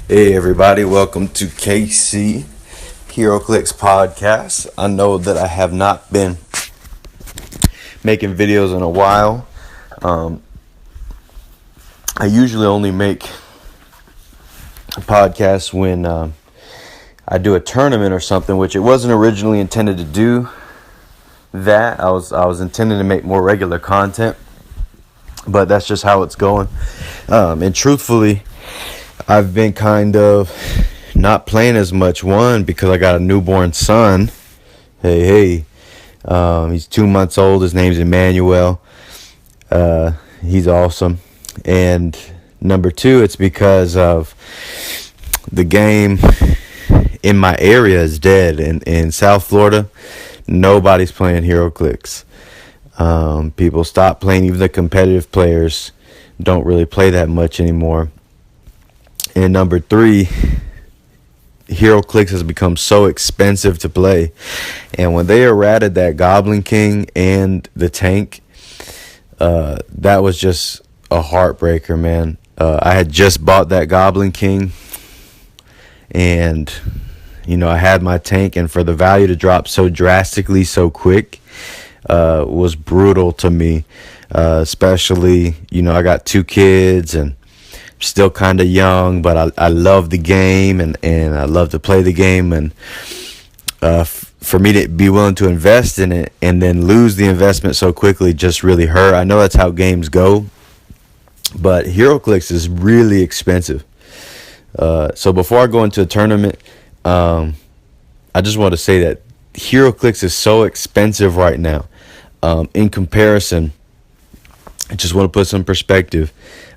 Hey everybody, welcome to KC Heroclix podcast. I know that I have not been making videos in a while. I usually only make podcasts when I do a tournament or something, which it wasn't originally intended to do that. I was intending to make more regular content, but that's just how it's going. And truthfully, I've been kind of not playing as much. One, because I got a newborn son. Hey. He's 2 months old. His name's Emmanuel. He's awesome. And number two, it's because of the game in my area is dead. In South Florida, nobody's playing Heroclix. People stopped playing. Even the competitive players don't really play that much anymore. And number three, Heroclix has become so expensive to play. And when they errated that Goblin King and the tank, that was just a heartbreaker, man. I had just bought that Goblin King, and I had my tank, and for the value to drop so drastically so quick was brutal to me. Especially, I got 2 kids and still kind of young, but I love the game, and I love to play the game, and for me to be willing to invest in it and then lose the investment so quickly just really hurt. I know that's how games go, but Heroclix is really expensive. So before I go into a tournament, I just want to say that Heroclix is so expensive right now. In comparison, I just want to put some perspective.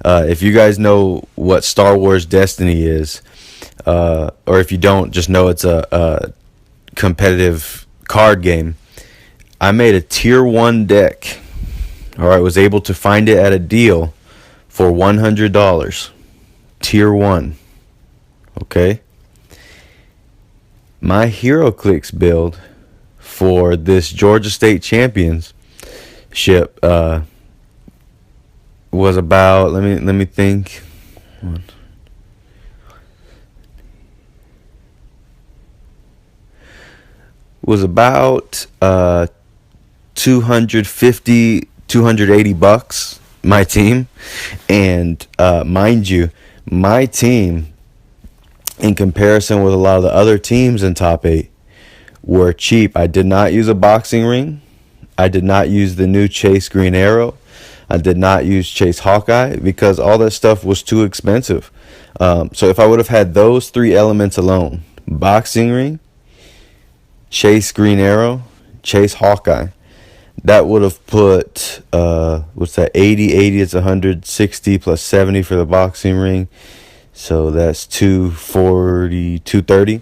If you guys know what Star Wars Destiny is, or if you don't, just know it's a competitive card game. I made a tier 1 deck. Alright, was able to find it at a deal for $100. Tier 1. Okay. My Heroclix build for this Georgia State Championship was about, let me think. Was about 250 $280 my team. And mind you, my team, in comparison with a lot of the other teams in top 8, were cheap. I did not use a boxing ring. I did not use the new Chase Green Arrow. I did not use Chase Hawkeye because all that stuff was too expensive. So if I would have had those 3 elements alone, boxing ring, Chase Green Arrow, Chase Hawkeye, that would have put, what's that, 80, it's 160 plus 70 for the boxing ring. So that's 240, 230.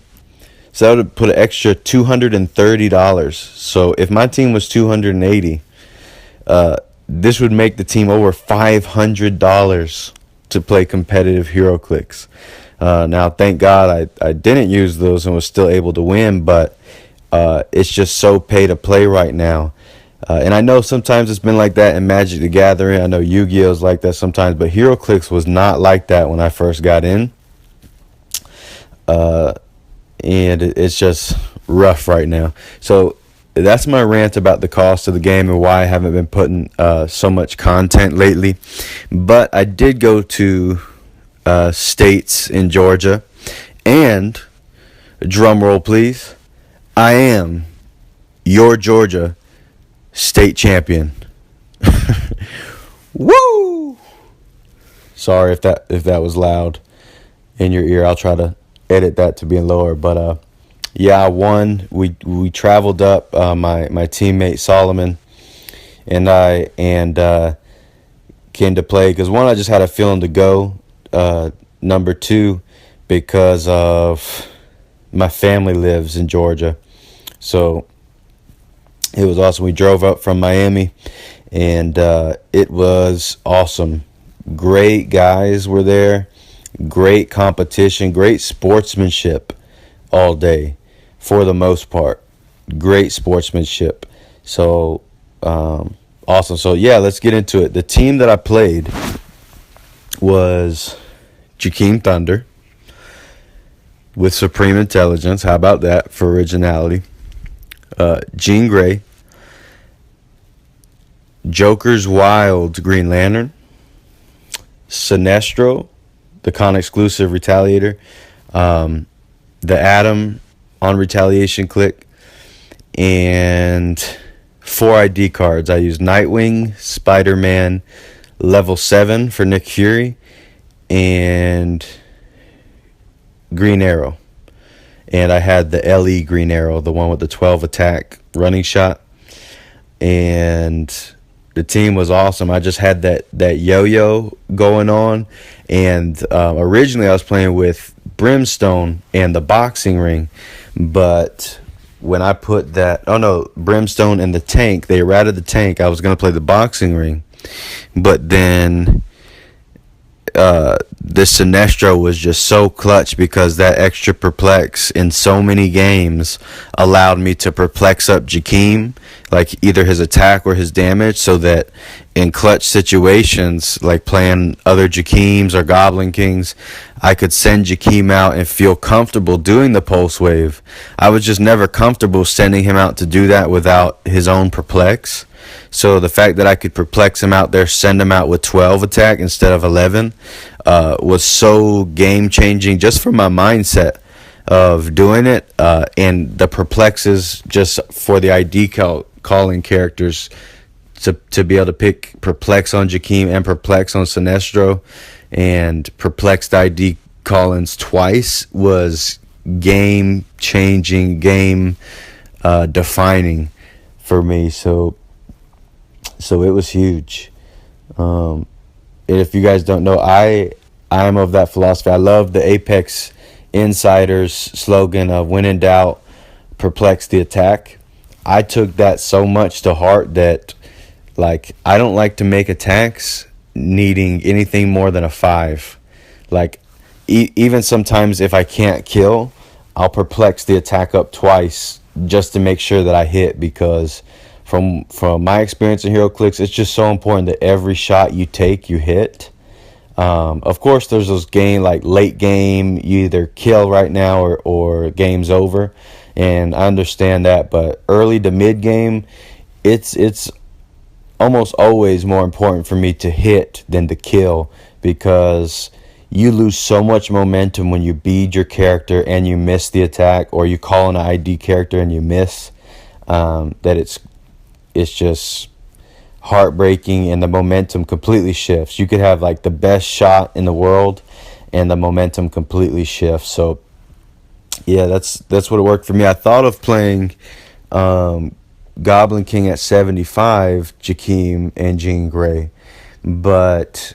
So that would have put an extra $230. So if my team was 280, this would make the team over $500 to play competitive Heroclix. Now, thank God I didn't use those and was still able to win, but it's just so pay to play right now. And I know sometimes it's been like that in Magic the Gathering. I know Yu-Gi-Oh! Is like that sometimes, but Heroclix was not like that when I first got in. And it's just rough right now. So that's my rant about the cost of the game and why I haven't been putting so much content lately. But I did go to states in Georgia, and drum roll please, I am your Georgia state champion. Woo! Sorry if that was loud in your ear. I'll try to edit that to being lower, but yeah, I won. We traveled up, my teammate Solomon and I, and came to play because, one, I just had a feeling to go. Number two, because of my family lives in Georgia, so it was awesome. We drove up from Miami, and it was awesome. Great guys were there. Great competition. Great sportsmanship all day, for the most part. Great sportsmanship. So, awesome. So, yeah, let's get into it. The team that I played was Jakeem Thunder. with Supreme Intelligence. How about that for originality? Jean Grey, Joker's Wild Green Lantern, Sinestro, the con exclusive Retaliator, the Atom on Retaliation Click, and 4 ID cards. I used Nightwing, Spider-Man, level 7 for Nick Fury, and Green Arrow. And I had the LE Green Arrow, the one with the 12 attack running shot. And the team was awesome. I just had that yo-yo going on. And originally I was playing with Brimstone and the boxing ring. But when I put Brimstone and the tank, they errated the tank. I was going to play the boxing ring. But then this Sinestro was just so clutch because that extra perplex in so many games allowed me to perplex up Jakeem, like either his attack or his damage, so that in clutch situations, like playing other Jakeems or Goblin Kings, I could send Jakeem out and feel comfortable doing the pulse wave. I was just never comfortable sending him out to do that without his own perplex. So the fact that I could perplex him out there, send him out with 12 attack instead of 11, was so game-changing just for my mindset of doing it. And the perplexes just for the ID calling characters to be able to pick perplex on Jakeem and perplex on Sinestro and perplexed ID call-ins twice was game-changing, game-defining for me. So it was huge. And if you guys don't know, I am of that philosophy. I love the Apex Insiders slogan of when in doubt, perplex the attack. I took that so much to heart that, like, I don't like to make attacks needing anything more than a 5. Like, even sometimes if I can't kill, I'll perplex the attack up twice just to make sure that I hit, because from my experience in Heroclix, it's just so important that every shot you take, you hit. Of course, there's those late game, you either kill right now or game's over, and I understand that. But early to mid game, it's almost always more important for me to hit than to kill, because you lose so much momentum when you bead your character and you miss the attack, or you call an ID character and you miss. That it's just heartbreaking, and the momentum completely shifts. You could have like the best shot in the world and the momentum completely shifts. So yeah, that's what it worked for me. I thought of playing Goblin King at 75, Jakeem and Jean Grey, but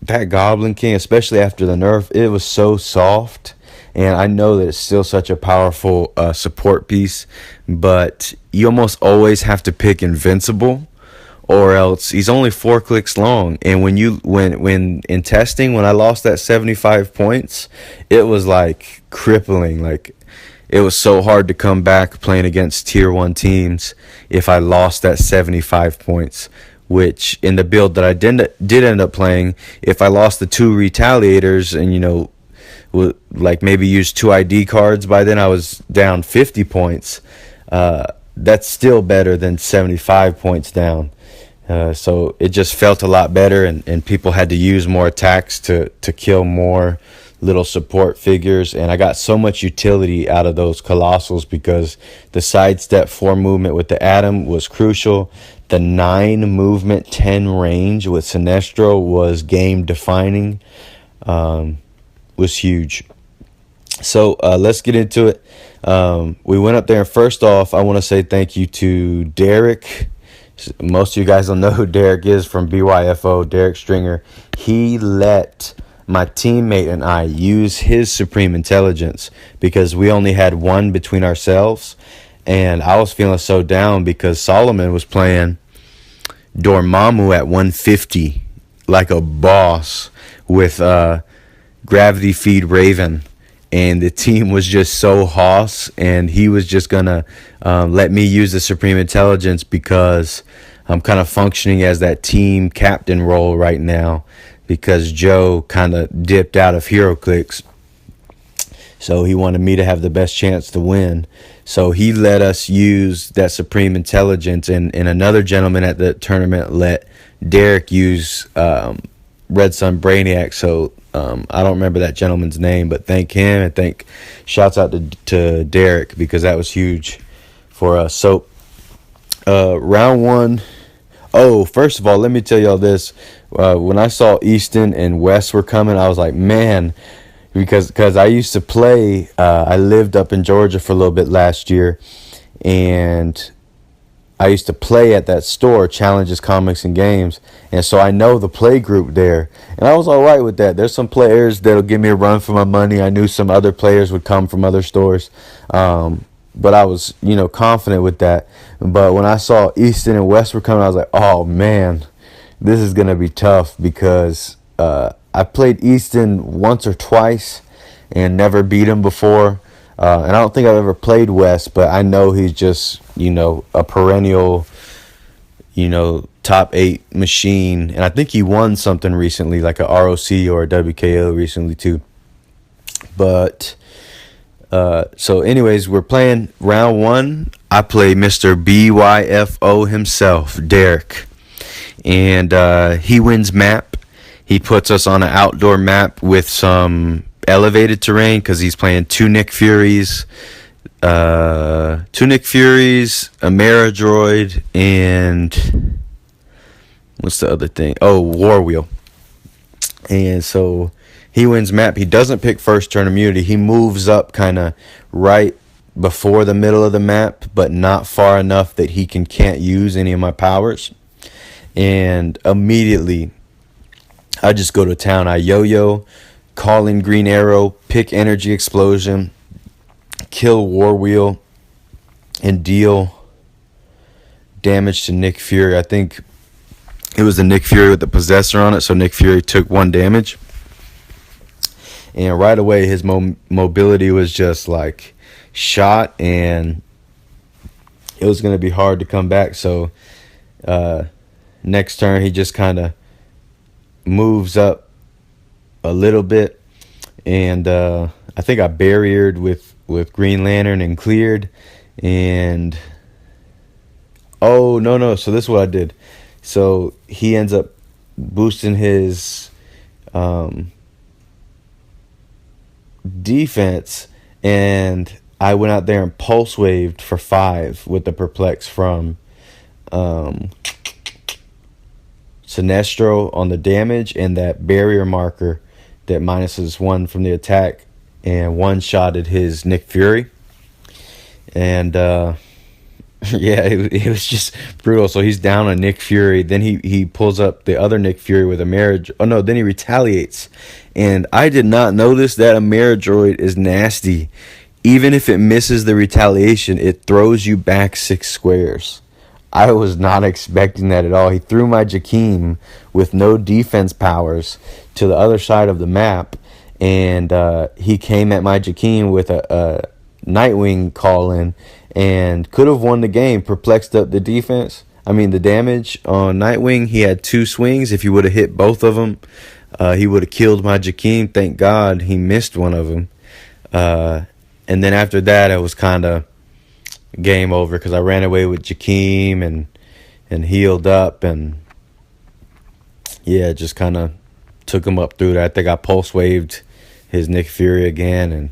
that Goblin King, especially after the nerf, it was so soft. And I know that it's still such a powerful support piece, but you almost always have to pick Invincible, or else he's only 4 clicks long. And when in testing, when I lost that 75 points, it was like crippling. Like, it was so hard to come back playing against tier 1 teams if I lost that 75 points. Which in the build that I did end up playing, if I lost the 2 retaliators and like maybe use 2 ID cards, by then I was down 50 points. That's still better than 75 points down. So it just felt a lot better, and people had to use more attacks to kill more little support figures. And I got so much utility out of those Colossals because the sidestep 4 movement with the Atom was crucial. The 9 movement, 10 range with Sinestro was game defining. Was huge. So let's get into it. We went up there, and first off, I want to say thank you to Derek. Most of you guys don't know who Derek is from BYFO, Derek Stringer. He let my teammate and I use his Supreme Intelligence because we only had 1 between ourselves, and I was feeling so down because Solomon was playing Dormammu at 150 like a boss with Gravity Feed Raven, and the team was just so hoss, and he was just gonna let me use the Supreme Intelligence because I'm kind of functioning as that team captain role right now because Joe kind of dipped out of Heroclix. So he wanted me to have the best chance to win. So he let us use that Supreme Intelligence, and another gentleman at the tournament let Derek use Red Sun Brainiac. So I don't remember that gentleman's name, but thank him, and shouts out to Derek, because that was huge for us. So round one. Oh, first of all, let me tell y'all this. When I saw Easton and Wes were coming, I was like, man, because I used to play. I lived up in Georgia for a little bit last year, and I used to play at that store, Challenges Comics and Games, and so I know the play group there, and I was all right with that. There's some players that'll give me a run for my money. I knew some other players would come from other stores, but I was, confident with that. But when I saw Easton and West were coming, I was like, oh man, this is gonna be tough, because I played Easton once or twice and never beat him before. And I don't think I've ever played West, but I know he's just, a perennial, top 8 machine. And I think he won something recently, like a ROC or a WKO recently too. But so anyways, we're playing round one. I play Mr. BYFO himself, Derek. And he wins map. He puts us on an outdoor map with some elevated terrain, because he's playing two Nick Furies, a Maradroid, and what's the other thing? Oh, War Wheel. And so he wins map. He doesn't pick first turn immunity. He moves up kind of right before the middle of the map, but not far enough that he can't use any of my powers. And immediately I just go to town. I yo-yo, call in Green Arrow, pick Energy Explosion, kill War Wheel, and deal damage to Nick Fury. I think it was the Nick Fury with the Possessor on it, so Nick Fury took 1 damage. And right away, his mobility was just like shot, and it was going to be hard to come back. So next turn, he just kind of moves up a little bit, and I think I barriered with Green Lantern and cleared. And oh no, so this is what I did. So he ends up boosting his defense, and I went out there and pulse waved for 5 with the perplex from Sinestro on the damage, and that barrier marker that minuses 1 from the attack, and one-shotted his Nick Fury. And yeah, it was just brutal. So he's down on Nick Fury. Then he pulls up the other Nick Fury with a marriage. Oh no, then he retaliates. And I did not notice that a Maradroid is nasty. Even if it misses the retaliation, it throws you back 6 squares. I was not expecting that at all. He threw my Jakeem with no defense powers to the other side of the map, and he came at my Jakeem with a Nightwing call-in, and could have won the game, perplexed up the defense. I mean, the damage on Nightwing, he had 2 swings. If he would have hit both of them, he would have killed my Jakeem. Thank God he missed one of them. And then after that, it was kind of game over, because I ran away with Jakeem and healed up, and yeah, just kind of took him up through there. I think I pulse waved his Nick Fury again,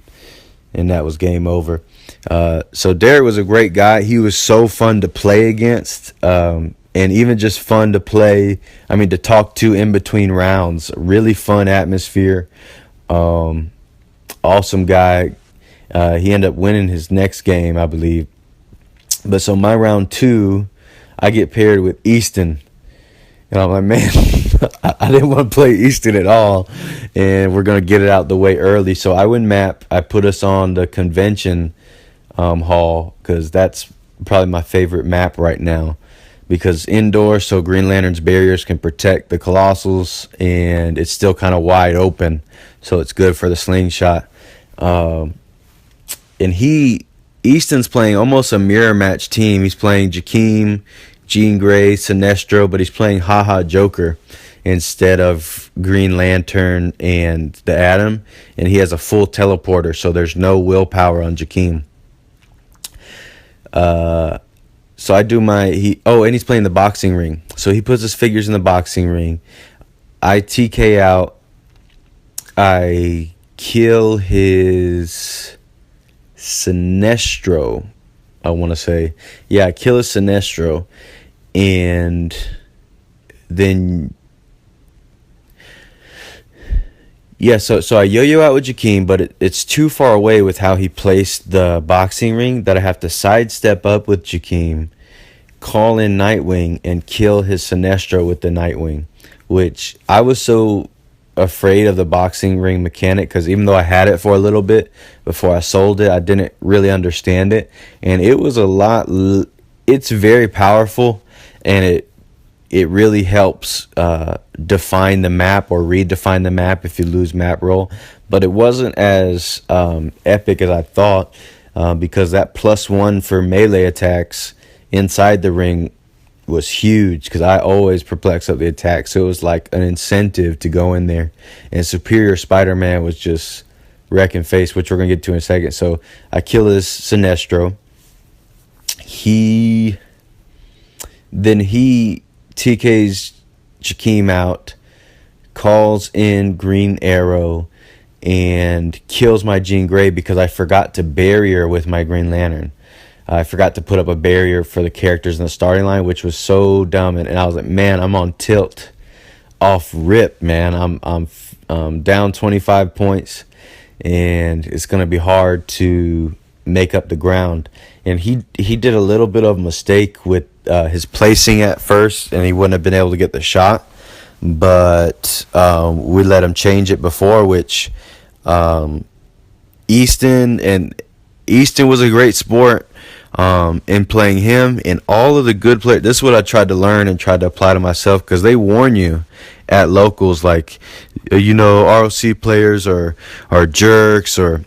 and that was game over. So Derek was a great guy. He was so fun to play against, and even just fun to play. I mean, to talk to in between rounds. Really fun atmosphere. Awesome guy. He ended up winning his next game, I believe. But so my round 2, I get paired with Easton. And I'm like, man, I didn't want to play Easton at all. And we're going to get it out the way early. So I win map. I put us on the convention hall, because that's probably my favorite map right now. Because indoors, so Green Lantern's barriers can protect the Colossals. And it's still kind of wide open. So it's good for the slingshot. And Easton's playing almost a mirror match team. He's playing Jakeem, Jean Grey, Sinestro, but he's playing Haha Joker. instead of Green Lantern and the Atom, and he has a full teleporter, so there's no willpower on Jakeem. So I do and he's playing the boxing ring. So he puts his figures in the boxing ring. I TK out. I kill his Sinestro, I want to say. Yeah, I kill his Sinestro. And then... Yeah, so I yo-yo out with Jakeem, but it's too far away with how he placed the boxing ring that I have to sidestep up with Jakeem, call in Nightwing, and kill his Sinestro with the Nightwing, which I was so afraid of the boxing ring mechanic, because even though I had it for a little bit before I sold it, I didn't really understand it, and it was it's very powerful, and it really helps define the map or redefine the map if you lose map roll. But it wasn't as epic as I thought, because that +1 for melee attacks inside the ring was huge, because I always perplex up the attack, so it was like an incentive to go in there. And Superior Spider-Man was just wrecking face, which we're going to get to in a second. So I kill his Sinestro. He TK's Jakeem out, calls in Green Arrow, and kills my Jean Grey because I forgot to barrier with my Green Lantern. I forgot to put up a barrier for the characters in the starting line, which was so dumb. And I was like, man, I'm on tilt off rip, man. I'm down 25 points, and it's going to be hard to make up the ground. And he did a little bit of a mistake with his placing at first, and he wouldn't have been able to get the shot. But we let him change it before, which Easton was a great sport in playing him, and all of the good players. This is what I tried to learn and tried to apply to myself, because they warn you at locals, like, ROC players are jerks, or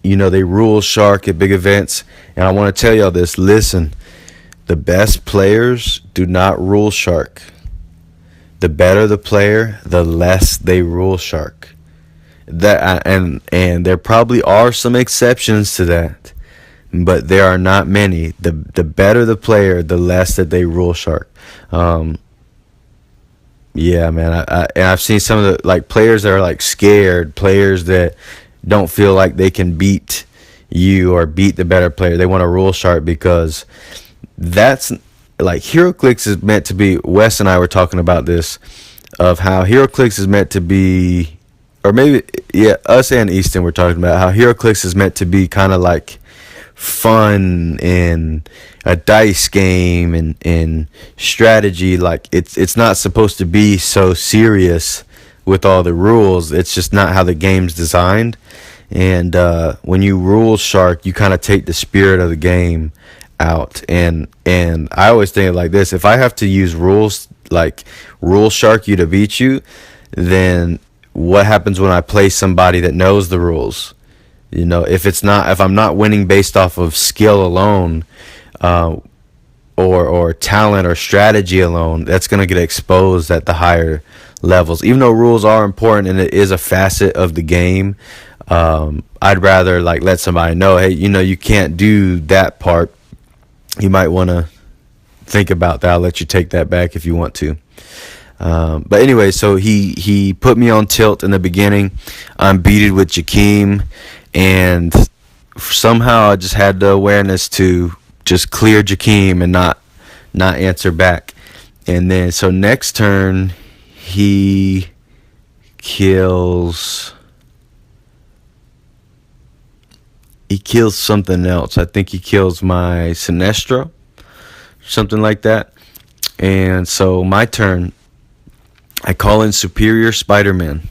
they rule shark at big events. And I want to tell y'all this: listen, the best players do not rule shark. The better the player, the less they rule shark. And there probably are some exceptions to that, but there are not many. The better the player, the less that they rule shark. Yeah, man. I've seen some of the players that are scared, players that don't feel like they can beat you or beat the better player. They want to rule shark, because that's Heroclix is meant to be. Wes and I were talking about this, of how Heroclix is meant to be, or maybe us and Easton were talking about how Heroclix is meant to be kind of like fun and a dice game and strategy. It's not supposed to be so serious with all the rules. It's just not how the game's designed. And when you rule shark, you kind of take the spirit of the game out. And I always think like this: if I have to use rules, rule shark you to beat you, then what happens when I play somebody that knows the rules? If I'm not winning based off of skill alone, or talent or strategy alone, that's going to get exposed at the higher levels. Even though rules are important and it is a facet of the game, I'd rather let somebody know, hey, you can't do that part. You might want to think about that. I'll let you take that back if you want to. But anyway, so he put me on tilt in the beginning. I'm beated with Jakeem, and somehow I just had the awareness to just clear Jakeem and not answer back. And then so next turn he kills something else. I think he kills my Sinestro, something like that. And so my turn, I call in Superior Spider-Man.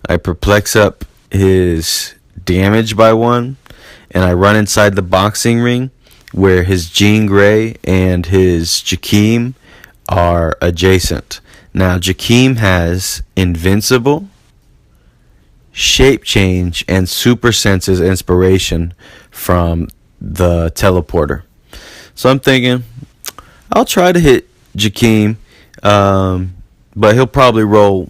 I perplex up his damage by 1, and I run inside the boxing ring where his Jean Grey and his Jakeem are adjacent. Now, Jakeem has Invincible, Shape Change, and Super Senses Inspiration from the teleporter. So I'm thinking, I'll try to hit Jakeem. but he'll probably roll,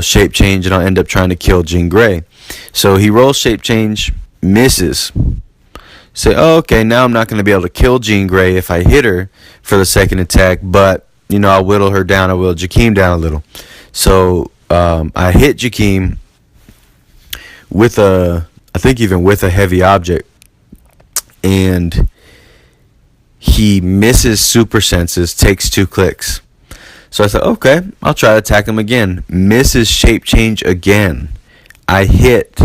shape change, and I'll end up trying to kill Jean Grey. So he rolls shape change, misses. Say, oh, okay, now I'm not going to be able to kill Jean Grey if I hit her for the second attack, but, I'll whittle her down. I will Jakeem down a little. So I hit Jakeem with even with a heavy object, and he misses super senses, takes 2 clicks. So I thought, okay, I'll try to attack him again. Misses shape change again. I hit,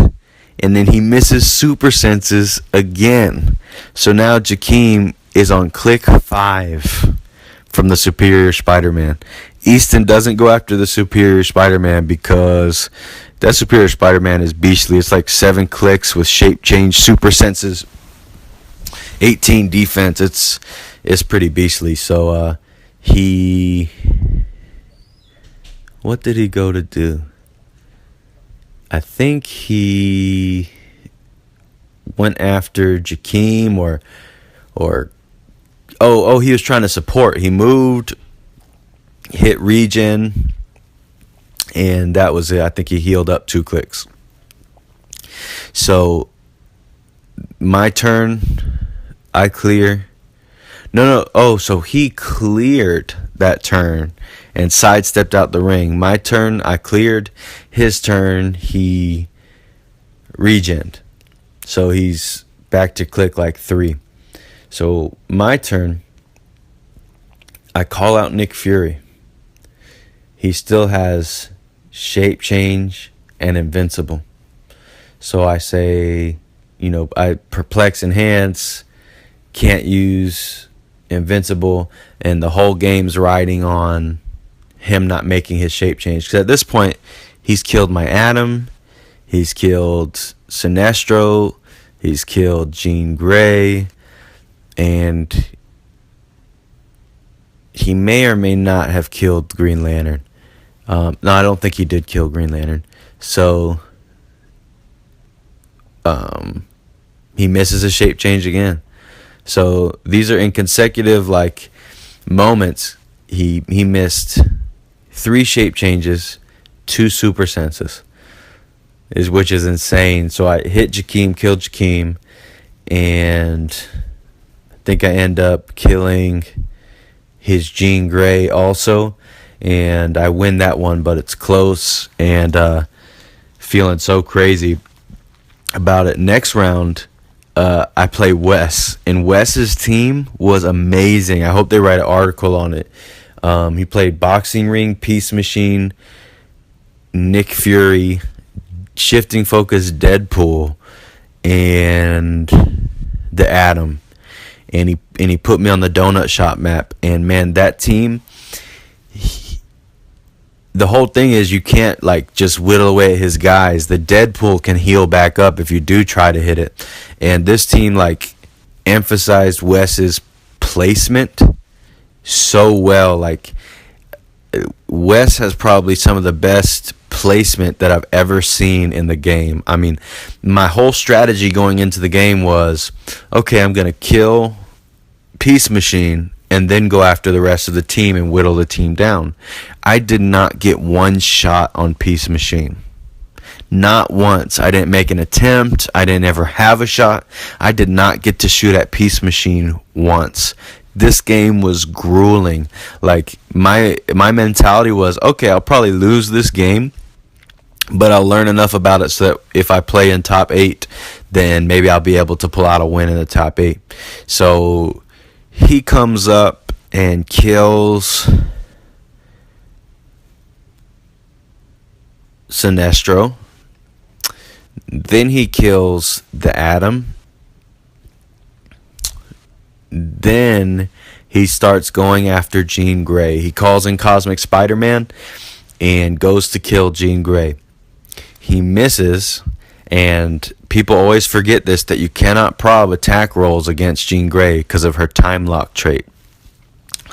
and then he misses super senses again. So now Jakeem is on click 5 from the Superior Spider-Man. Easton doesn't go after the Superior Spider-Man because that Superior Spider-Man is beastly. It's like 7 clicks with shape change, super senses, 18 defense. It's pretty beastly. So what did he go to do? I think he went after Jakeem or he was trying to support. He moved, hit regen, and that was it. I think he healed up 2 clicks. So my turn, I clear. No. Oh, so he cleared that turn and sidestepped out the ring. My turn, I cleared. His turn, he regened. So he's back to click like 3. So my turn, I call out Nick Fury. He still has shape change and invincible. So I say, I perplex enhance, can't use invincible, and the whole game's riding on him not making his shape change. Because at this point, he's killed my Atom, he's killed Sinestro, he's killed Jean Grey, and he may or may not have killed Green Lantern. No, I don't think he did kill Green Lantern. So he misses a shape change again. So these are in consecutive moments. He missed 3 shape changes, 2 super senses, which is insane. So I hit Jakeem, killed Jakeem, and I think I end up killing his Jean Grey also, and I win that one, but it's close, and feeling so crazy about it. Next round, I play Wes, and Wes's team was amazing. I hope they write an article on it. He played Boxing Ring, Peace Machine, Nick Fury, Shifting Focus, Deadpool, and the Atom. And he put me on the Donut Shop map. And man, that team, the whole thing is you can't just whittle away at his guys. The Deadpool can heal back up if you do try to hit it. And this team emphasized Wes's placement so well. Wes has probably some of the best placement that I've ever seen in the game. I mean, my whole strategy going into the game was, okay, I'm going to kill Peace Machine and then go after the rest of the team and whittle the team down. I did not get one shot on Peace Machine. Not once. I didn't make an attempt. I didn't ever have a shot. I did not get to shoot at Peace Machine once. This game was grueling. My mentality was, okay, I'll probably lose this game, but I'll learn enough about it so that if I play in top 8, then maybe I'll be able to pull out a win in the top 8. So he comes up and kills Sinestro. Then he kills the Atom. Then he starts going after Jean Grey. He calls in Cosmic Spider-Man and goes to kill Jean Grey. He misses, and people always forget this, that you cannot prob attack rolls against Jean Grey because of her time lock trait.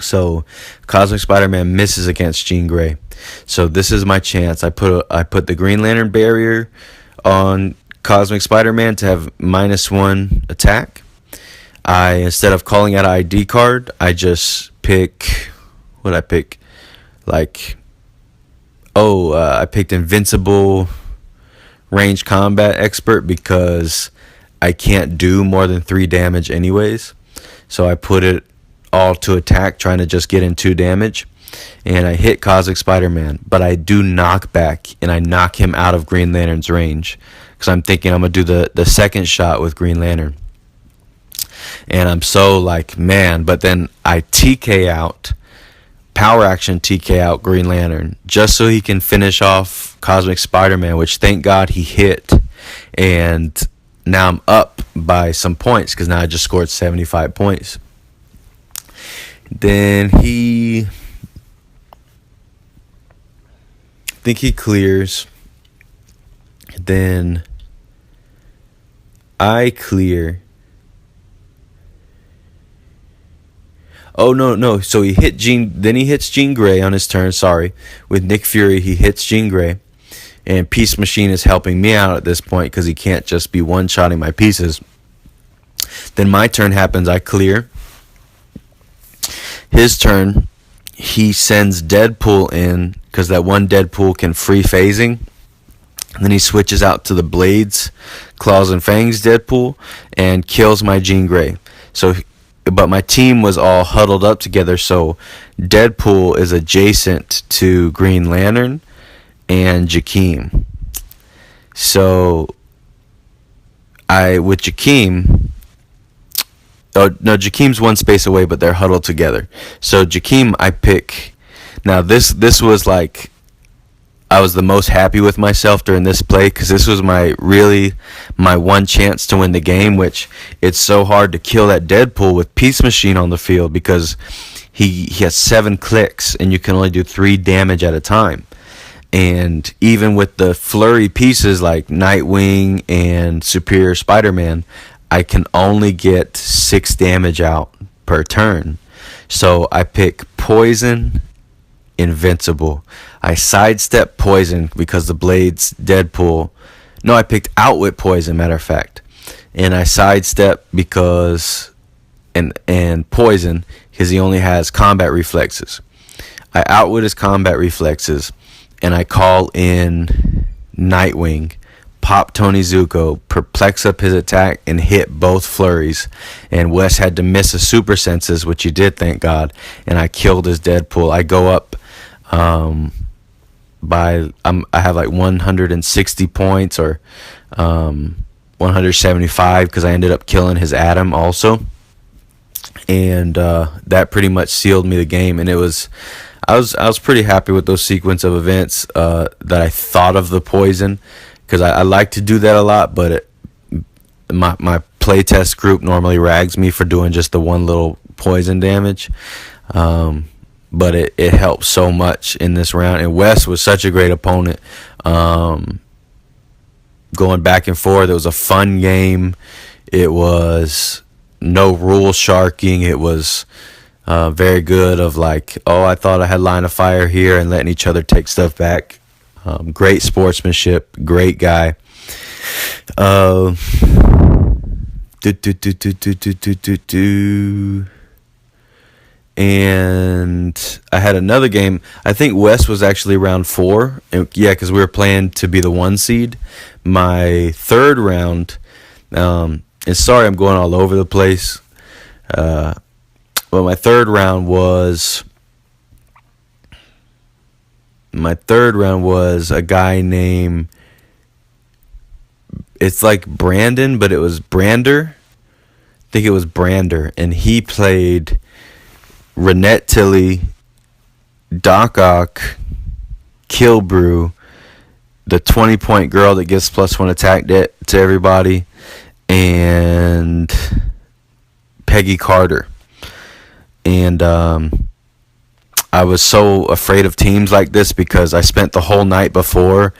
So Cosmic Spider-Man misses against Jean Grey. So this is my chance. I put the Green Lantern barrier on Cosmic Spider-Man to have -1 attack. Instead of calling out an ID card, I just pick, what I pick, I picked Invincible Range Combat Expert because I can't do more than 3 damage anyways. So I put it all to attack, trying to just get in 2 damage. And I hit Cosmic Spider-Man, but I do knock back, and I knock him out of Green Lantern's range. Because I'm thinking I'm going to do the second shot with Green Lantern. And I'm so like, man, but then I TK out, power action TK out Green Lantern, just so he can finish off Cosmic Spider-Man, which thank God he hit. And now I'm up by some points, because now I just scored 75 points. Then I think he clears. Then I clear. Oh, no. So he hit then he hits Jean Grey on his turn, With Nick Fury, he hits Jean Grey. And Peace Machine is helping me out at this point, because he can't just be one-shotting my pieces. Then my turn happens, I clear. His turn, he sends Deadpool in, because that one Deadpool can free phasing. And then he switches out to the Blades, Claws and Fangs Deadpool, and kills my Jean Grey. But my team was all huddled up together, so Deadpool is adjacent to Green Lantern and Jakeem. So with Jakeem, Jakeem's one space away, but they're huddled together. So Jakeem, I pick. Now this was like, I was the most happy with myself during this play, because this was my one chance to win the game, which it's so hard to kill that Deadpool with Peace Machine on the field, because he has 7 clicks and you can only do 3 damage at a time. And even with the flurry pieces like Nightwing and Superior Spider-Man, I can only get 6 damage out per turn. So I pick Poison, Invincible. I sidestep Poison because the Blades Deadpool. No, I picked Outwit Poison, matter of fact. And I sidestep because and Poison, because he only has combat reflexes. I outwit his combat reflexes, and I call in Nightwing, pop Tony Zuko, perplex up his attack, and hit both flurries. And Wes had to miss a super senses, which he did, thank God. And I killed his Deadpool. I go up I have like 160 points, or 175, because I ended up killing his Atom also. And that pretty much sealed me the game. And I was pretty happy with those sequence of events that I thought of the Poison, because I like to do that a lot, but my playtest group normally rags me for doing just the one little poison damage. But it helped so much in this round. And Wes was such a great opponent. Going back and forth, it was a fun game. It was no rule sharking. It was very good of like, I thought I had line of fire here, and letting each other take stuff back. Great sportsmanship. Great guy. And I had another game. I think Wes was actually round 4. Yeah, because we were playing to be the 1 seed. My third round, and sorry I'm going all over the place. But my third round was a guy named, it's like Brandon, but it was Brander. I think it was Brander, and he played Renette Tilly, Doc Ock, Killbrew, the 20-point girl that gives +1 attack to everybody, and Peggy Carter. And I was so afraid of teams like this, because I spent the whole night before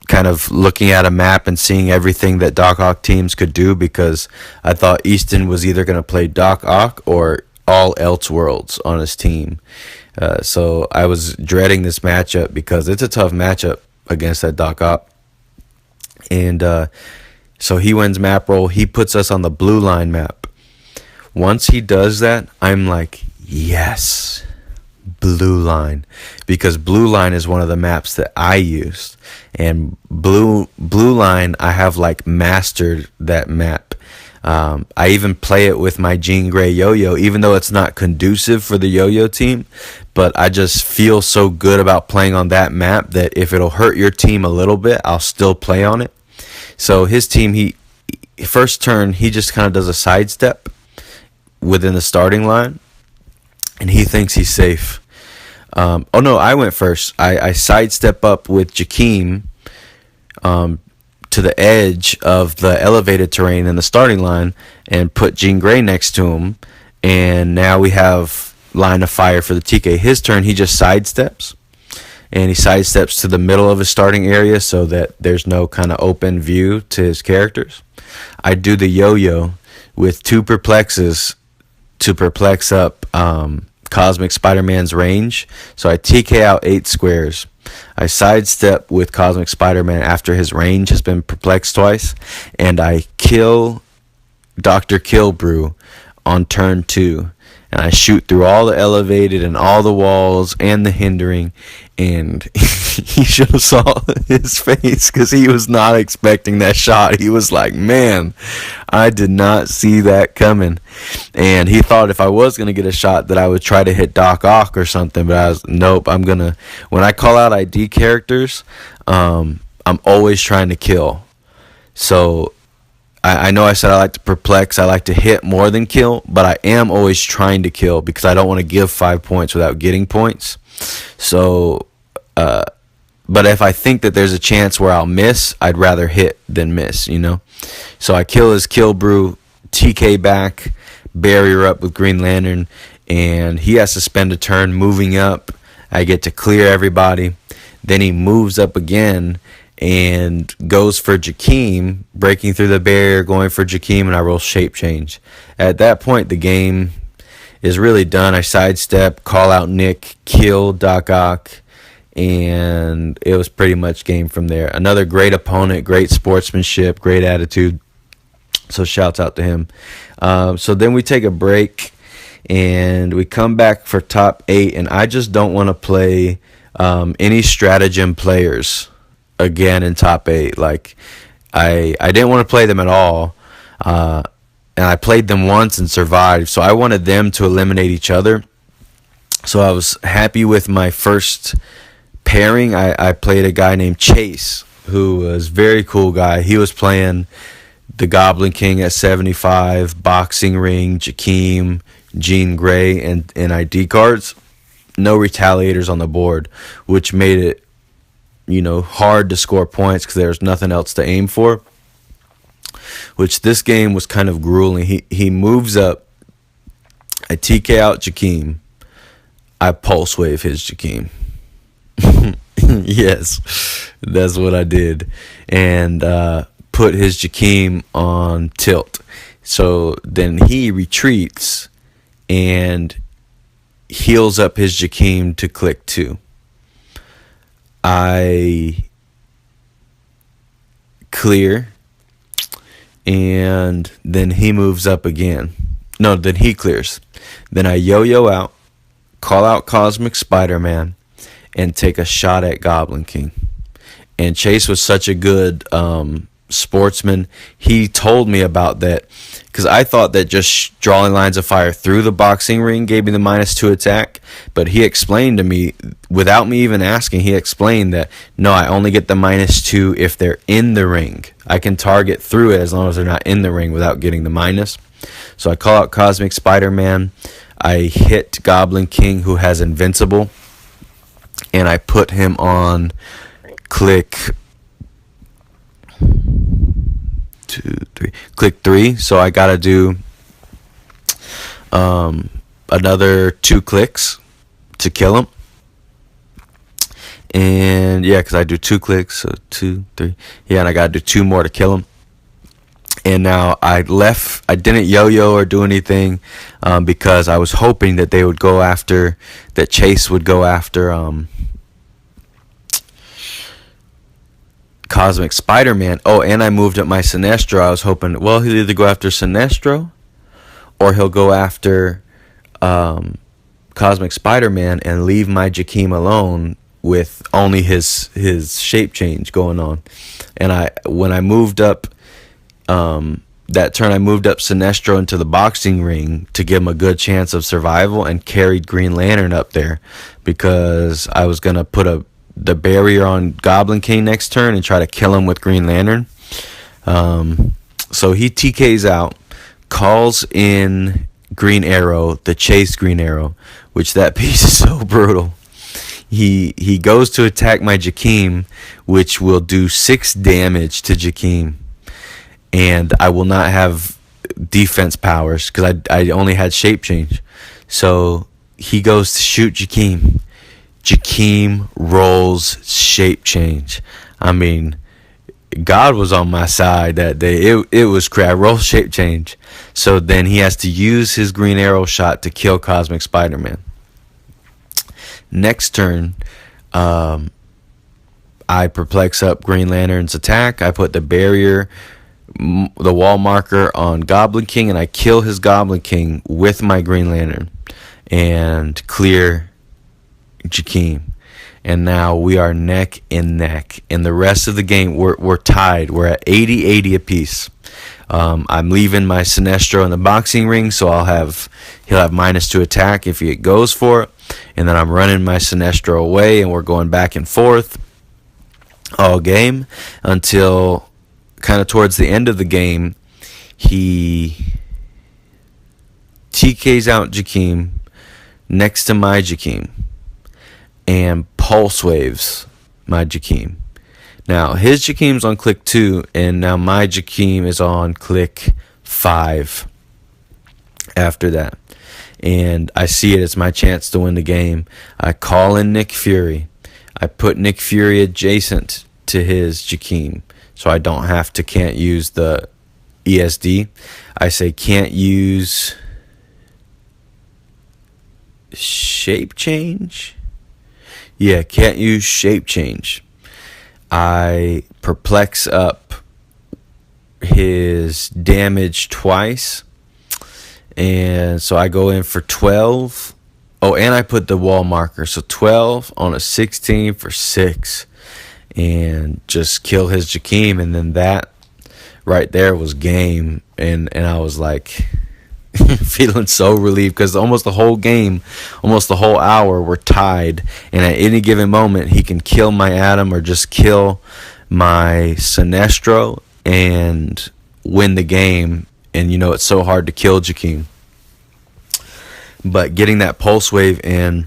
kind of looking at a map and seeing everything that Doc Ock teams could do, because I thought Easton was either going to play Doc Ock or all Elseworlds on his team. So I was dreading this matchup, because it's a tough matchup against that Doc Ock. And so he wins map roll. He puts us on the blue line map. Once he does that, I'm like, yes, Blue Line, because Blue Line is one of the maps that I used, and Blue Line, I have like mastered that map. I even play it with my Jean Grey yo-yo, even though it's not conducive for the yo-yo team, but I just feel so good about playing on that map that if it'll hurt your team a little bit, I'll still play on it. So his team, he first turn, he just kind of does a sidestep within the starting line, and he thinks he's safe. Oh no, I went first. I sidestep up with Jakeem to the edge of the elevated terrain in the starting line and put Jean Grey next to him, and now we have line of fire for the TK. His turn, he just sidesteps, and he sidesteps to the middle of his starting area so that there's no kind of open view to his characters. I do the yo-yo with 2 perplexes to perplex up Cosmic Spider-Man's range. So I TK out 8 squares. I sidestep with Cosmic Spider-Man after his range has been perplexed twice, and I kill Dr. Killbrew on turn 2. And I shoot through all the elevated and all the walls and the hindering, and he should have saw his face because he was not expecting that shot. He was like, man, I did not see that coming. And he thought if I was going to get a shot that I would try to hit Doc Ock or something, but I was, nope, I'm going to, when I call out ID characters, I'm always trying to kill. So I know I said I like to perplex, I like to hit more than kill, but I am always trying to kill because I don't want to give 5 points without getting points. So, but if I think that there's a chance where I'll miss, I'd rather hit than miss, you know? So I kill his Killbrew, TK back, barrier up with Green Lantern, and he has to spend a turn moving up. I get to clear everybody. Then he moves up again and goes for Jakeem, breaking through the barrier, going for Jakeem, and I roll Shape Change. At that point, the game is really done. I sidestep, call out Nick, kill Doc Ock, and it was pretty much game from there. Another great opponent, great sportsmanship, great attitude. So shouts out to him. So then we take a break, and we come back for top 8, and I just don't want to play any stratagem players again in top 8. Like I didn't want to play them at all, and I played them once and survived, so I wanted them to eliminate each other. So I was happy with my first pairing. I played a guy named Chase, who was a very cool guy. He was playing the Goblin King at 75, Boxing Ring, Jakeem, Jean Grey, and ID cards. No retaliators on the board, which made it, you know, hard to score points because there's nothing else to aim for. Which this game was kind of grueling. He moves up. I TK out Jakeem. I pulse wave his Jakeem. Yes, that's what I did. And put his Jakeem on tilt. So then he retreats and heals up his Jakeem to click 2. I clear, and then he moves up again. No, then he clears. Then I yo-yo out, call out Cosmic Spider-Man, and take a shot at Goblin King. And Chase was such a good sportsman. He told me about that because I thought that just drawing lines of fire through the boxing ring gave me the -2 attack, but he explained to me, without me even asking, he explained that no, I only get the -2 if they're in the ring. I can target through it as long as they're not in the ring without getting the minus. So I call out Cosmic Spider-Man, I hit Goblin King, who has Invincible, and I put him on click 3. So I gotta do another 2 clicks to kill him. And yeah, because I do 2 clicks, so 2, 3. Yeah, and I gotta do 2 more to kill him. And now I didn't yo-yo or do anything because I was hoping that they would go after, that Chase would go after Cosmic Spider-Man. Oh, and I moved up my Sinestro. I was hoping, well, he'll either go after Sinestro or he'll go after Cosmic Spider-Man and leave my Jakeem alone with only his shape change going on. And when I moved up that turn, I moved up Sinestro into the boxing ring to give him a good chance of survival, and carried Green Lantern up there because I was gonna put the barrier on Goblin King next turn and try to kill him with Green Lantern. So he TKs out, calls in Green Arrow, the chase Green Arrow, which that piece is so brutal. He goes to attack my Jakeem, which will do 6 damage to Jakeem, and I will not have defense powers because I only had shape change. So he goes to shoot Jakeem. Jakeem rolls shape change. I mean, God was on my side that day. It was crazy. I rolled shape change. So then he has to use his Green Arrow shot to kill Cosmic Spider-Man. Next turn, I perplex up Green Lantern's attack. I put the barrier, the wall marker on Goblin King, and I kill his Goblin King with my Green Lantern and clear Jakeem. And now we are neck and neck. In the rest of the game, we're tied. We're at 80-80 apiece. I'm leaving my Sinestro in the boxing ring, so he'll have -2 attack if he goes for it. And then I'm running my Sinestro away, and we're going back and forth all game until kind of towards the end of the game, he TKs out Jakeem next to my Jakeem and pulse waves my Jakeem. Now his Jakeem's on click 2, and now my Jakeem is on click 5 after that. And I see it as my chance to win the game. I call in Nick Fury. I put Nick Fury adjacent to his Jakeem, so I can't use the ESD. I say can't use shape change. Yeah, can't use shape change. I perplex up his damage twice, and so I go in for 12. Oh, and I put the wall marker, so 12 on a 16 for 6, and just kill his Jakeem. And then that right there was game, and I was like feeling so relieved because almost the whole game, almost the whole hour, we're tied, and at any given moment he can kill my Atom or just kill my Sinestro and win the game. And it's so hard to kill Jakeem, but getting that pulse wave in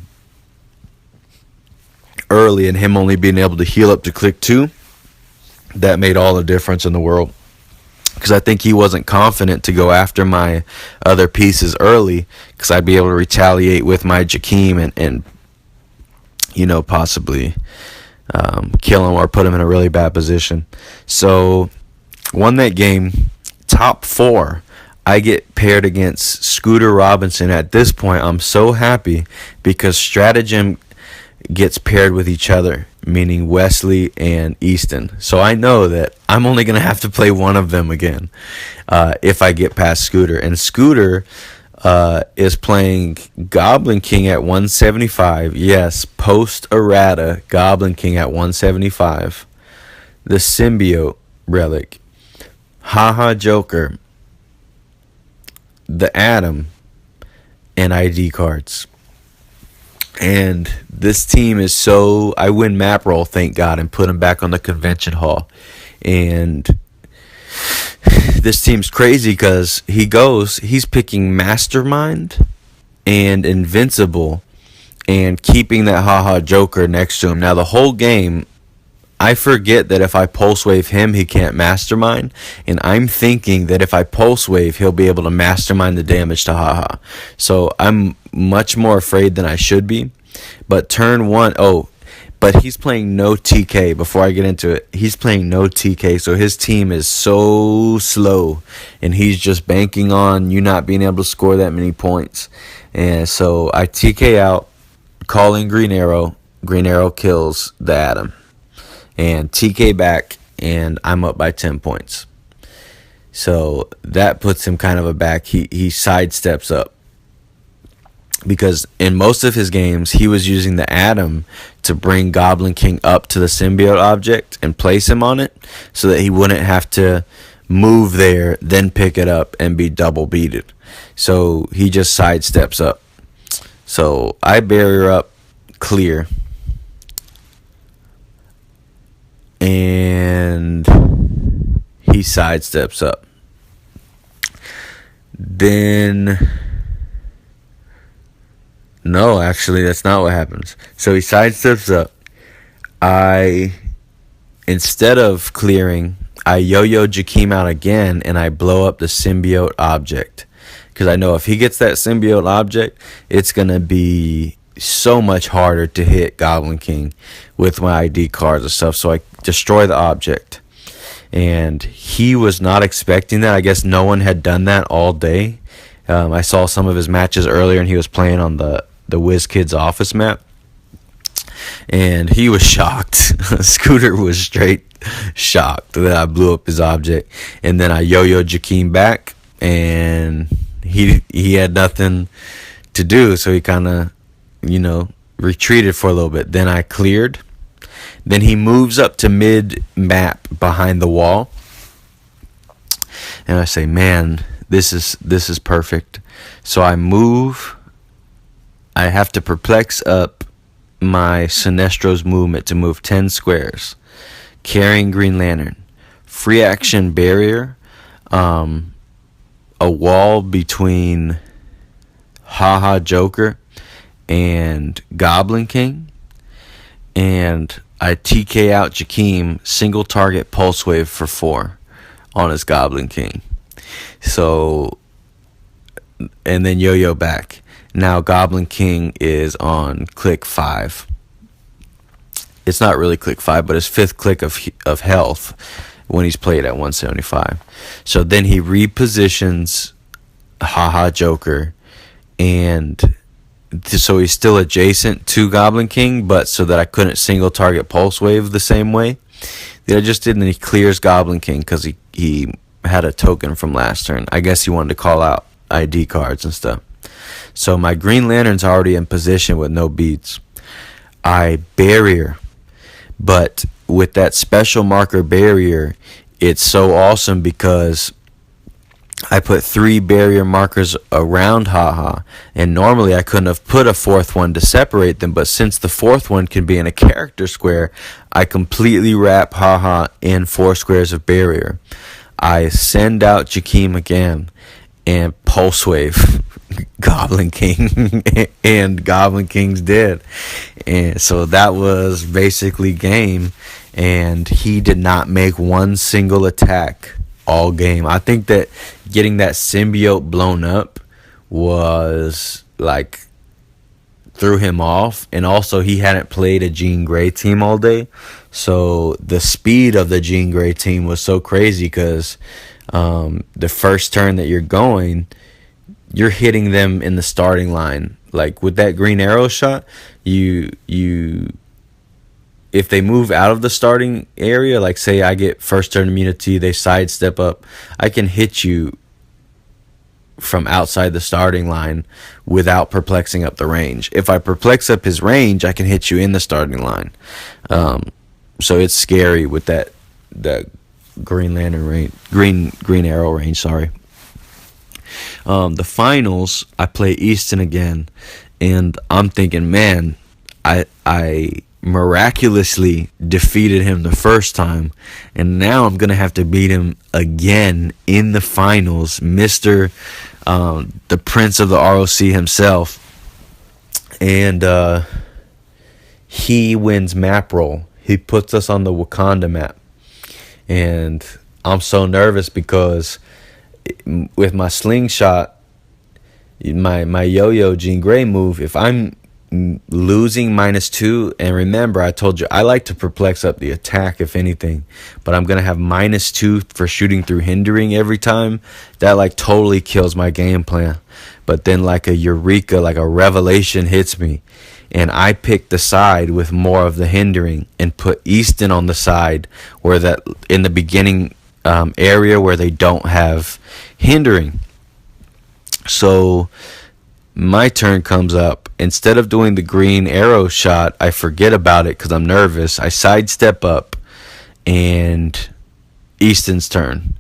early and him only being able to heal up to click 2, that made all the difference in the world. Because I think he wasn't confident to go after my other pieces early, because I'd be able to retaliate with my Jakeem and possibly kill him or put him in a really bad position. So won that game. Top 4. I get paired against Scooter Robinson. At this point, I'm so happy because Stratagem gets paired with each other, meaning Wesley and Easton. So I know that I'm only going to have to play one of them again if I get past Scooter. And Scooter is playing Goblin King at 175. Yes, post errata, Goblin King at 175. The Symbiote Relic. Haha Joker. The Atom. And ID cards. And this team is so... I win map roll, thank God, and put him back on the convention hall. And this team's crazy because he's picking Mastermind and Invincible and keeping that Haha Joker next to him. Now, the whole game, I forget that if I pulse wave him, he can't Mastermind. And I'm thinking that if I pulse wave, he'll be able to Mastermind the damage to Haha. So I'm much more afraid than I should be. But turn 1, but he's playing no TK. Before I get into it, he's playing no TK. So his team is so slow. And he's just banking on you not being able to score that many points. And so I TK out, call in Green Arrow. Green Arrow kills the Atom. And TK back, and I'm up by 10 points. So that puts him kind of aback. He sidesteps up. because in most of his games he was using the Atom to bring Goblin King up to the symbiote object and place him on it, so that he wouldn't have to move there, then pick it up and be double beated. So he just sidesteps up. So I barrier up, clear, and he sidesteps up. Then, no, actually, that's not what happens. So he sidesteps up. Instead of clearing, I yo-yo Jakeem out again, and I blow up the symbiote object. Because I know if he gets that symbiote object, it's going to be so much harder to hit Goblin King with my ID cards and stuff. So I destroy the object. And he was not expecting that. I guess no one had done that all day. I saw some of his matches earlier, and he was playing on the WizKids office map. And he was shocked. Scooter was straight shocked that I blew up his object. And then I yo-yo Jakeem back, and he had nothing to do. So he kind of, retreated for a little bit. Then I cleared. Then he moves up to mid-map behind the wall. And I say, man, this is perfect. So I move. I have to perplex up my Sinestro's movement to move 10 squares. Carrying Green Lantern. Free action barrier. A wall between Haha Joker and Goblin King. And I TK out Jakeem, single target pulse wave for 4 on his Goblin King. So, and then yo-yo back. Now Goblin King is on click 5. It's not really click 5, but his 5th click of health when he's played at 175. So then he repositions Haha Joker, and so he's still adjacent to Goblin King, but so that I couldn't single target pulse wave the same way that I just did. And then he clears Goblin King because he had a token from last turn. I guess he wanted to call out ID cards and stuff. So my Green Lantern's already in position with no beats. I barrier, but with that special marker barrier, it's so awesome because I put 3 barrier markers around Haha, and normally I couldn't have put a 4th one to separate them, but since the 4th one can be in a character square, I completely wrap Haha in 4 squares of barrier. I send out Jakeem again and pulse wave Goblin King, and Goblin King's dead. And so that was basically game, and he did not make one single attack all game. I think that getting that symbiote blown up was like threw him off, and also he hadn't played a Jean Grey team all day, so the speed of the Jean Grey team was so crazy because the first turn that you're going, you're hitting them in the starting line. Like with that green arrow shot, you if they move out of the starting area, like say I get first turn immunity, they sidestep up, I can hit you from outside the starting line without perplexing up the range. If I perplex up his range, I can hit you in the starting line. So it's scary with that Green Lantern range, green arrow range, sorry. The finals, I play Easton again, and I'm thinking, man, I miraculously defeated him the first time, and now I'm gonna have to beat him again in the finals. Mr. The Prince of the ROC himself, and he wins map roll. He puts us on the Wakanda map, and I'm so nervous because with my slingshot, my yo-yo Jean Grey move, if I'm losing -2, and remember I told you I like to perplex up the attack if anything, but I'm gonna have -2 for shooting through hindering every time, that like totally kills my game plan. But then like a eureka, like a revelation hits me, and I pick the side with more of the hindering and put Easton on the side where that in the beginning area where they don't have hindering. So My turn comes up. Instead of doing the green arrow shot, I forget about it because I'm nervous. I sidestep up, and Easton's turn.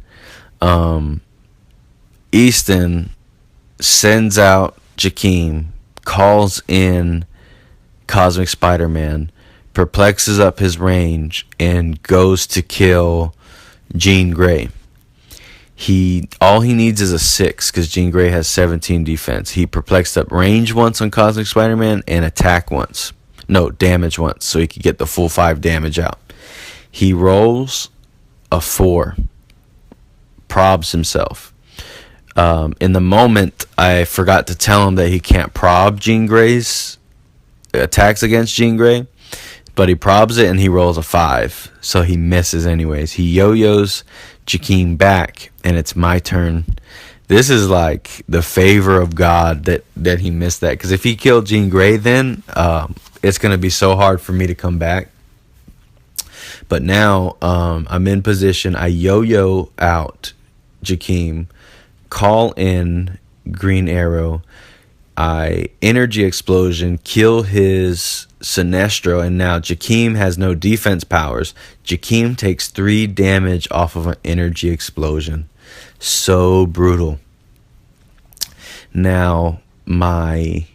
Easton sends out Jakeem, calls in Cosmic Spider-Man, perplexes up his range, and goes to kill Jean Grey. All he needs is a 6 because Jean Grey has 17 defense. He perplexed up range once on Cosmic Spider-Man and attack once. No, damage once, so he could get the full 5 damage out. He rolls a 4. Probs himself. In the moment, I forgot to tell him that he can't prob Jean Grey's attacks against Jean Grey, but he probs it and he rolls a 5, so he misses anyways. He yo-yos Jakeem back, and it's my turn. This is like the favor of God that he missed that, because if he killed Jean Grey, then it's going to be so hard for me to come back. But now I'm in position. I yo-yo out Jakeem, call in Green Arrow, I energy explosion, kill his Sinestro, and now Jakeem has no defense powers. Jakeem takes 3 damage off of an energy explosion. So brutal. Now, the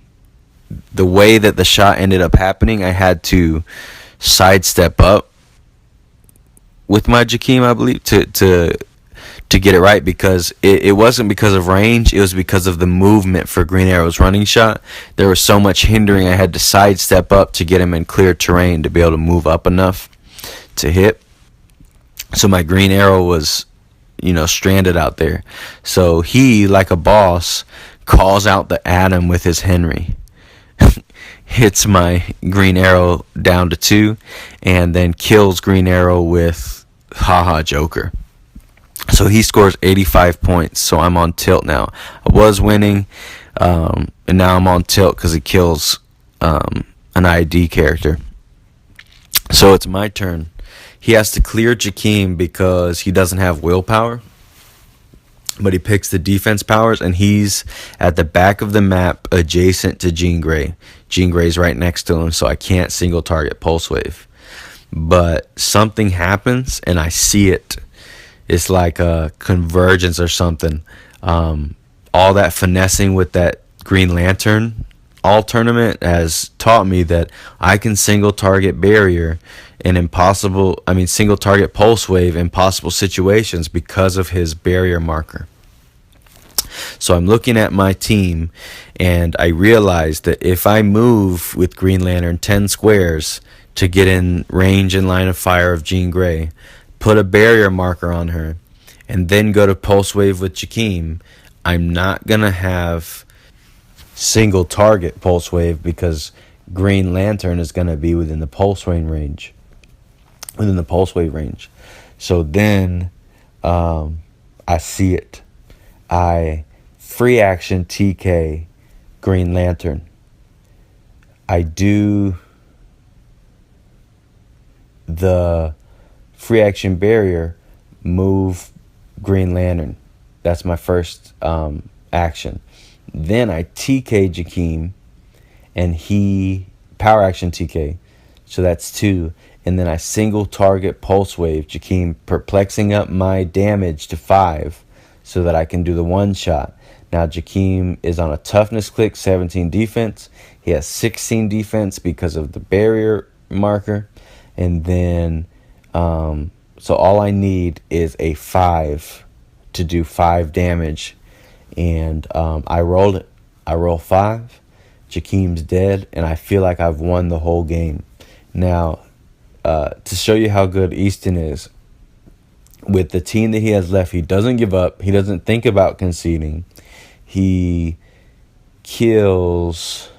way that the shot ended up happening, I had to sidestep up with my Jakeem, I believe, to get it right, because it wasn't because of range, it was because of the movement for Green Arrow's running shot. There was so much hindering, I had to sidestep up to get him in clear terrain to be able to move up enough to hit. So my Green Arrow was, stranded out there. So he, like a boss, calls out the Atom with his Henry. Hits my Green Arrow down to 2, and then kills Green Arrow with Haha Joker. So he scores 85 points, so I'm on tilt now. I was winning, and now I'm on tilt because he kills an ID character. So it's my turn. He has to clear Jakeem because he doesn't have willpower, but he picks the defense powers, and he's at the back of the map adjacent to Jean Grey. Jean Grey's right next to him, so I can't single target Pulse Wave. But something happens, and I see it. It's like a convergence or something. All that finessing with that Green Lantern all tournament has taught me that I can single target barrier in single target Pulse Wave in possible situations because of his barrier marker. So I'm looking at my team, and I realize that if I move with Green Lantern 10 squares to get in range and line of fire of Jean Grey, put a barrier marker on her, and then go to Pulse Wave with Jakeem, I'm not going to have single target Pulse Wave because Green Lantern is going to be within the Pulse Wave range. So then I see it. I free action TK Green Lantern. I do the free action barrier, move Green Lantern. That's my first action. Then I TK Jakeem, and he power action TK. So that's 2. And then I single target Pulse Wave Jakeem, perplexing up my damage to 5 so that I can do the 1 shot. Now Jakeem is on a toughness click, 17 defense. He has 16 defense because of the barrier marker. And then so all I need is a 5 to do 5 damage. And I rolled it. I roll 5. Jakeem's dead, and I feel like I've won the whole game. Now, to show you how good Easton is, with the team that he has left, he doesn't give up. He doesn't think about conceding. He kills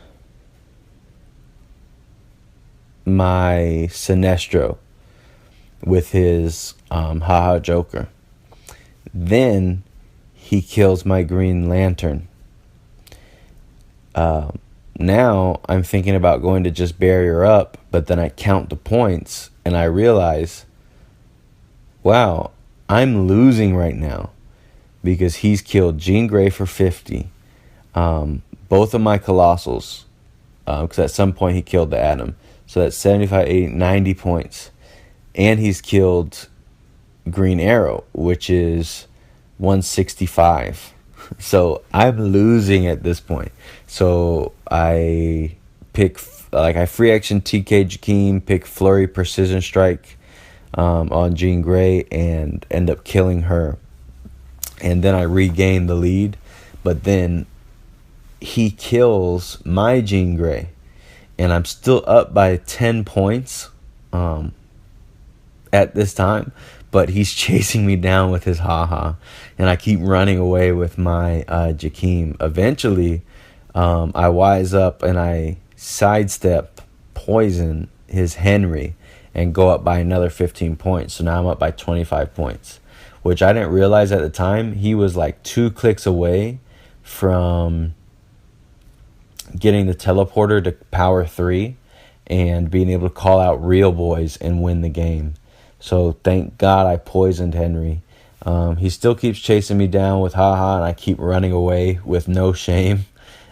my Sinestro with his Haha Joker. Then he kills my Green Lantern. Now I'm thinking about going to just barrier up, but then I count the points and I realize, wow, I'm losing right now because he's killed Jean Grey for 50. both of my Colossals, because at some point he killed the Atom. So that's 75, 80, 90 points. And he's killed Green Arrow, which is 165. So I'm losing at this point. So I free action TK Jakeem, pick Flurry Precision Strike on Jean Grey, and end up killing her. And then I regain the lead. But then he kills my Jean Grey. And I'm still up by 10 points at this time. But he's chasing me down with his haha. And I keep running away with my Jakeem. Eventually, I wise up and I sidestep poison his Henry and go up by another 15 points. So now I'm up by 25 points, which I didn't realize at the time. He was like 2 clicks away from getting the teleporter to power 3 and being able to call out real boys and win the game. So thank God I poisoned Henry. He still keeps chasing me down with haha, and I keep running away with no shame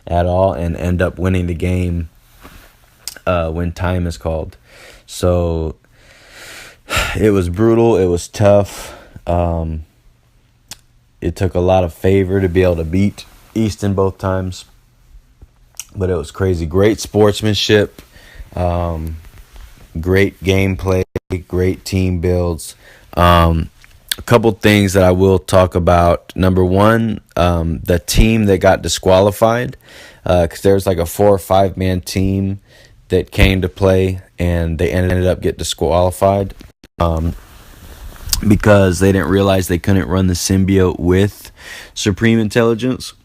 at all and end up winning the game when time is called. So it was brutal. It was tough. It took a lot of favor to be able to beat Easton both times. But it was crazy. Great sportsmanship. Great gameplay. Great team builds. A couple things that I will talk about. Number one, the team that got disqualified. Because there's like a 4 or 5 man team that came to play, and they ended up getting disqualified because they didn't realize they couldn't run the symbiote with Supreme Intelligence.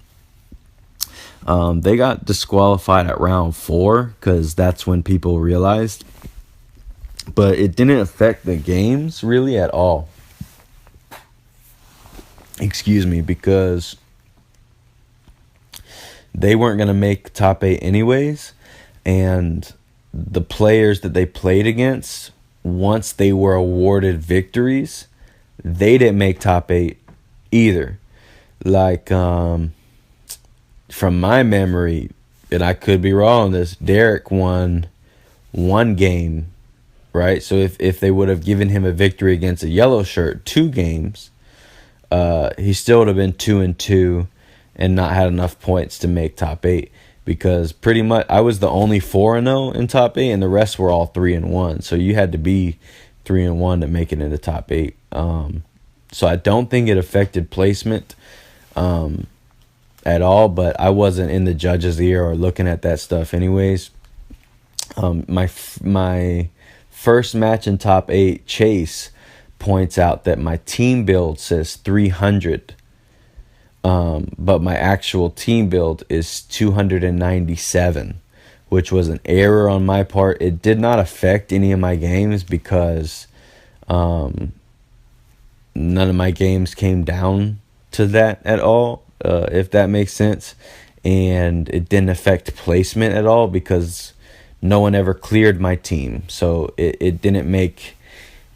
They got disqualified at round 4 because that's when people realized. But it didn't affect the games really at all. Excuse me, because they weren't going to make top 8 anyways. And the players that they played against, once they were awarded victories, they didn't make top 8 either. Like, from my memory, and I could be wrong on this, Derek won 1 game, right? So if they would have given him a victory against a yellow shirt 2 games, he still would have been 2-2 and not had enough points to make top 8. Because pretty much I was the only 4-0 in top 8, and the rest were all 3-1. So you had to be 3-1 to make it into top 8. So I don't think it affected placement at all. But I wasn't in the judge's ear or looking at that stuff anyways. My first match in top 8, Chase points out that my team build says 300. But my actual team build is 297, which was an error on my part. It did not affect any of my games because none of my games came down to that at all, if that makes sense. And it didn't affect placement at all because no one ever cleared my team. So it didn't make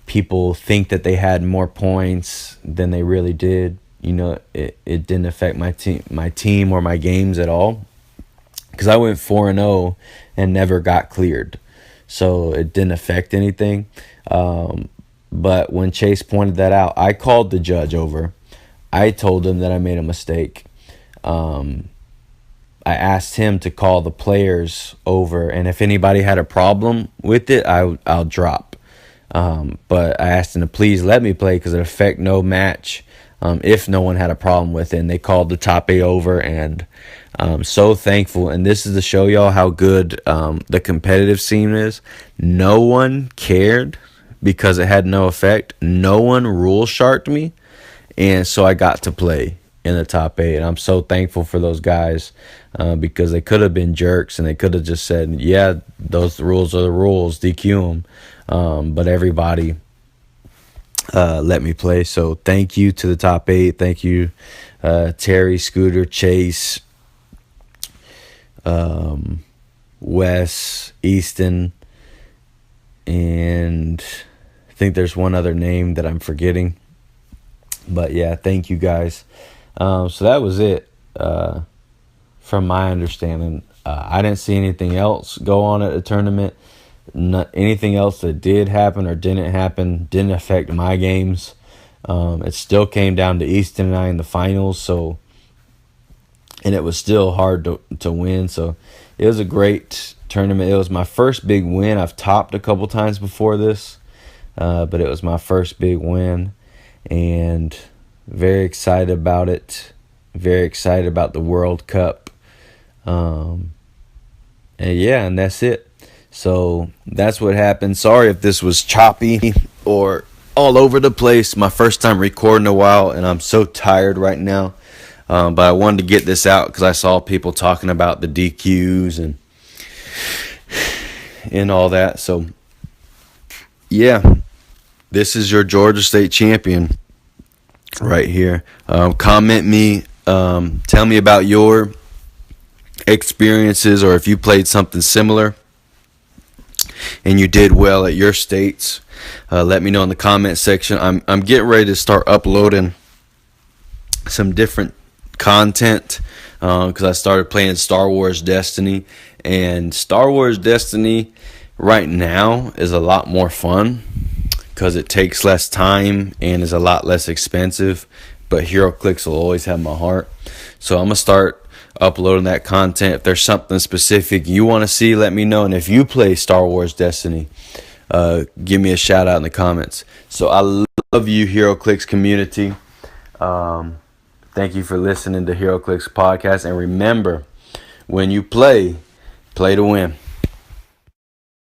people think that they had more points than they really did. You know, it didn't affect my team or my games at all, because I went 4-0 and never got cleared, so it didn't affect anything. But when Chase pointed that out, I called the judge over. I told him that I made a mistake. I asked him to call the players over, and if anybody had a problem with it, I'll drop. But I asked him to please let me play because it affect no match. If no one had a problem with it, and they called the top 8 over, and I'm so thankful. And this is to show y'all how good the competitive scene is. No one cared because it had no effect. No one rule sharked me, and so I got to play in the top 8. And I'm so thankful for those guys because they could have been jerks, and they could have just said, yeah, those rules are the rules, DQ them. But everybody let me play. So thank you to the top 8. Thank you, Terry, Scooter, Chase, Wes, Easton, and I think there's one other name that I'm forgetting. But yeah, thank you guys. So that was it from my understanding. I didn't see anything else go on at the tournament. Anything else that did happen or didn't happen didn't affect my games. It still came down to Easton and I in the finals, and it was still hard to win. So it was a great tournament. It was my first big win. I've topped a couple times before this, but it was my first big win, and very excited about it. Very excited about the World Cup. And that's it. So that's what happened. Sorry if this was choppy or all over the place. My first time recording in a while, and I'm so tired right now. But I wanted to get this out because I saw people talking about the DQs and all that. So, yeah, this is your Georgia State champion right here. Comment me. Tell me about your experiences, or if you played something similar and you did well at your states. Let me know in the comment section. I'm getting ready to start uploading some different content because I started playing Star Wars Destiny, and Star Wars Destiny right now is a lot more fun because it takes less time and is a lot less expensive, but Heroclix will always have my heart. So I'm going to start uploading that content. If there's something specific you want to see, let me know. And if you play Star Wars Destiny, give me a shout out in the comments. So I love you, Heroclix community. Thank you for listening to Heroclix podcast. And remember, when you play to win.